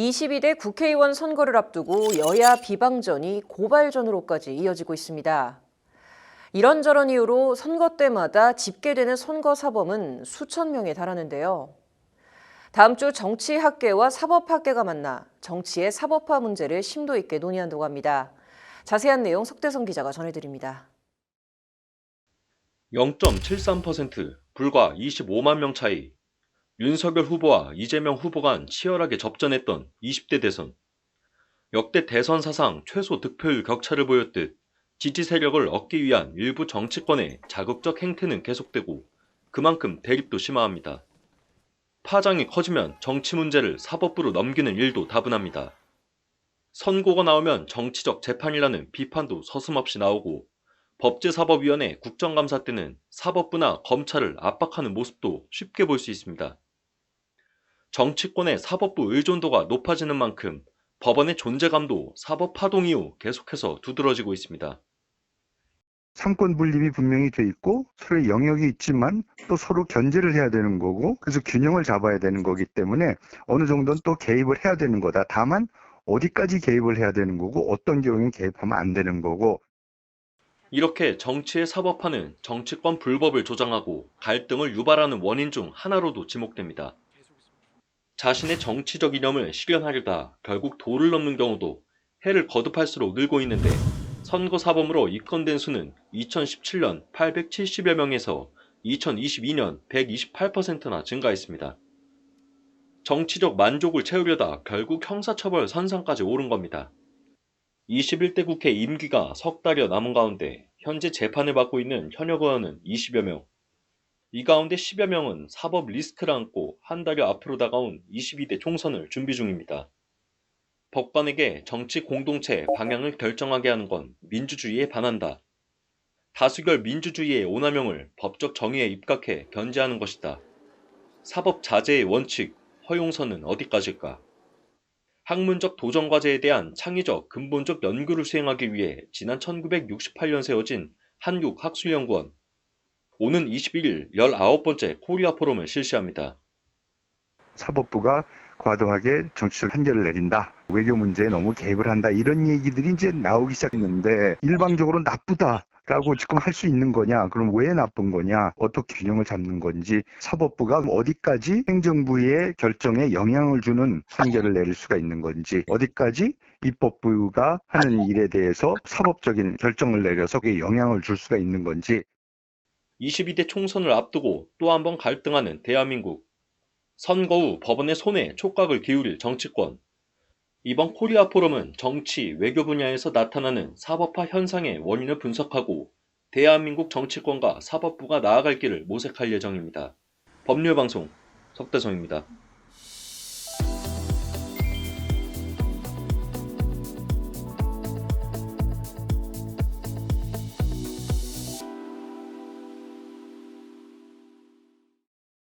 22대 국회의원 선거를 앞두고 여야 비방전이 고발전으로까지 이어지고 있습니다. 이런저런 이유로 선거 때마다 집계되는 선거 사범은 수천 명에 달하는데요. 다음 주 정치학계와 사법학계가 만나 정치의 사법화 문제를 심도 있게 논의한다고 합니다. 자세한 내용 석대성 기자가 전해드립니다. 0.73%, 불과 25만 명 차이. 윤석열 후보와 이재명 후보 간 치열하게 접전했던 20대 대선. 역대 대선 사상 최소 득표율 격차를 보였듯 지지 세력을 얻기 위한 일부 정치권의 자극적 행태는 계속되고 그만큼 대립도 심화합니다. 파장이 커지면 정치 문제를 사법부로 넘기는 일도 다분합니다. 선고가 나오면 정치적 재판이라는 비판도 서슴없이 나오고 법제사법위원회 국정감사 때는 사법부나 검찰을 압박하는 모습도 쉽게 볼 수 있습니다. 정치권의 사법부 의존도가 높아지는 만큼 법원의 존재감도 사법 파동 이후 계속해서 두드러지고 있습니다. 삼권 분립이 분명히 돼 있고 서로의 영역이 있지만 또 서로 견제를 해야 되는 거고, 그래서 균형을 잡아야 되는 거기 때문에 어느 정도는 또 개입을 해야 되는 거다. 다만 어디까지 개입을 해야 되는 거고 어떤 경우에 개입하면 안 되는 거고. 이렇게 정치의 사법화는 정치권 불법을 조장하고 갈등을 유발하는 원인 중 하나로도 지목됩니다. 자신의 정치적 이념을 실현하려다 결국 도를 넘는 경우도 해를 거듭할수록 늘고 있는데, 선거사범으로 입건된 수는 2017년 870여 명에서 2022년 128%나 증가했습니다. 정치적 만족을 채우려다 결국 형사처벌 선상까지 오른 겁니다. 21대 국회 임기가 석 달여 남은 가운데 현재 재판을 받고 있는 현역 의원은 20여 명. 이 가운데 10여 명은 사법 리스크를 안고 한 달여 앞으로 다가온 22대 총선을 준비 중입니다. 법관에게 정치 공동체 방향을 결정하게 하는 건 민주주의에 반한다. 다수결 민주주의의 오남용을 법적 정의에 입각해 견제하는 것이다. 사법 자제의 원칙, 허용선은 어디까지일까? 학문적 도전과제에 대한 창의적 근본적 연구를 수행하기 위해 지난 1968년 세워진 한국학술연구원, 오는 21일 19번째 코리아 포럼을 실시합니다. 사법부가 과도하게 정치적 판결을 내린다, 외교 문제에 너무 개입을 한다, 이런 얘기들이 이제 나오기 시작했는데, 일방적으로 나쁘다라고 지금 할 수 있는 거냐? 그럼 왜 나쁜 거냐? 어떻게 균형을 잡는 건지, 사법부가 어디까지 행정부의 결정에 영향을 주는 판결을 내릴 수가 있는 건지, 어디까지 입법부가 하는 일에 대해서 사법적인 결정을 내려서 그게 영향을 줄 수가 있는 건지. 22대 총선을 앞두고 또 한 번 갈등하는 대한민국. 선거 후 법원의 손에 촉각을 기울일 정치권. 이번 코리아 포럼은 정치, 외교 분야에서 나타나는 사법화 현상의 원인을 분석하고 대한민국 정치권과 사법부가 나아갈 길을 모색할 예정입니다. 법률방송 석대성입니다.